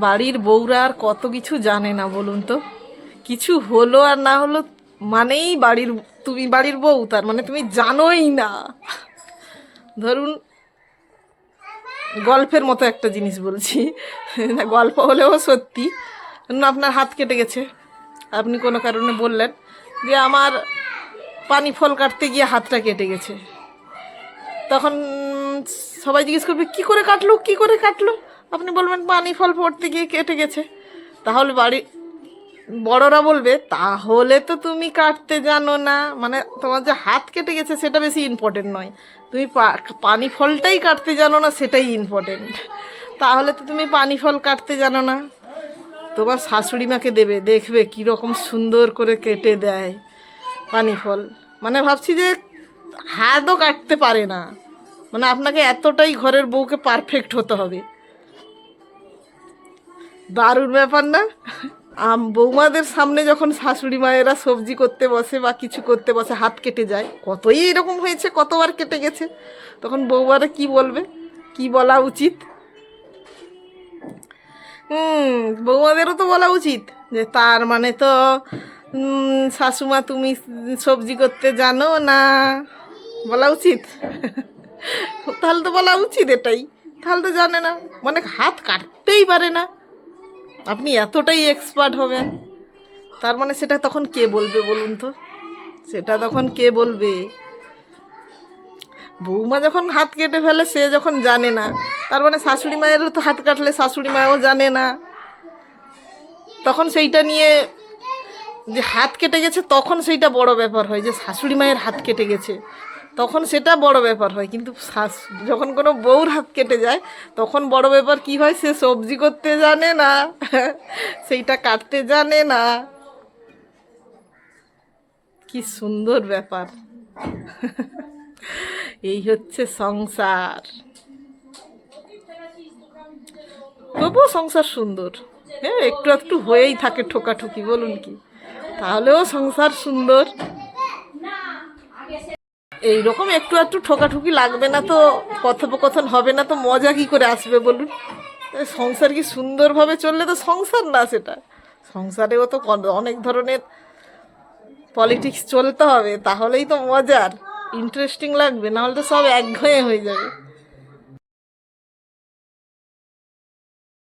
বাড়ির বউরা আর কত কিছু জানে না বলুন তো। কিছু হলো আর না হলো মানেই তুমি বাড়ির বউ, তার মানে তুমি জানোই না। ধরুন গল্পের মতো একটা জিনিস বলছি, না গল্প হলেও সত্যি। ধরুন আপনার হাত কেটে গেছে, আপনি কোনো কারণে বললেন যে আমার পানি ফল কাটতে গিয়ে হাতটা কেটে গেছে। তখন সবাই জিজ্ঞেস করবে কী করে কাটলো, কী করে কাটলো। আপনি বলবেন পানি ফল পড়তে গিয়ে কেটে গেছে। তাহলে বড়রা বলবে তাহলে তো তুমি কাটতে জানো না, মানে তোমার যে হাত কেটে গেছে সেটা বেশি ইম্পর্টেন্ট নয়, তুমি পানি ফলটাই কাটতে জানো না সেটাই ইম্পর্টেন্ট। তাহলে তো তুমি পানি ফল কাটতে জানো না। তোমার শাশুড়ি মাকে দেবে, দেখবে কীরকম সুন্দর করে কেটে দেয় পানি ফল। মানে ভাবছি যে হাতও কাটতে পারে না, মানে আপনাকে এতটাই ঘরের বউকে পারফেক্ট হতে হবে। দারুণ ব্যাপার না? বৌমাদের সামনে যখন শাশুড়ি মায়েরা সবজি করতে বসে বা কিছু করতে বসে হাত কেটে যায়, কতই এরকম হয়েছে, কতবার কেটে গেছে, তখন বৌমারা কি বলবে, কি বলা উচিত? বৌমাদেরও তো বলা উচিত যে তার মানে তো শাশুমা তুমি সবজি করতে জানো না, বলা উচিত। তাহলে তো বলা উচিত এটাই, তাহলে তো জানে না, মানে হাত কাটতেই পারে না, আপনি এতটাই এক্সপার্ট হবেন, তার মানে সেটা তখন কে বলবে বলুন তো? সেটা তখন কে বলবে? বৌমা যখন হাত কেটে ফেলে সে যখন জানে না, তার মানে শাশুড়ি মায়েরও তো হাত কাটলে শাশুড়ি মাও জানে না। তখন সেইটা নিয়ে যে হাত কেটে গেছে তখন সেইটা বড় ব্যাপার হয়, যে শাশুড়ি মায়ের হাত কেটে গেছে তখন সেটা বড় ব্যাপার হয়। কিন্তু যখন কোনো বউর হাত কেটে যায় তখন বড় ব্যাপার কি হয়, সে সবজি করতে জানে না, সেইটা কাটতে জানে না। কি সুন্দর ব্যাপার! এই হচ্ছে সংসার। তবুও সংসার সুন্দর। হ্যাঁ, একটু একটু হয়েই থাকে ঠোকাঠুকি, বলুন কি, তাহলেও সংসার সুন্দর। এইরকম একটু একটু ঠোকাঠুকি লাগবে না তো কথোপকথন হবে না তো মজা কি করে আসবে বলুন? সংসার কি সুন্দরভাবে চললে তো সংসার না সেটা। সংসারেও তো অনেক ধরনের পলিটিক্স চলতে হবে, তাহলেই তো মজার ইন্টারেস্টিং লাগবে, নাহলে তো সব একঘেয়ে হয়ে যাবে।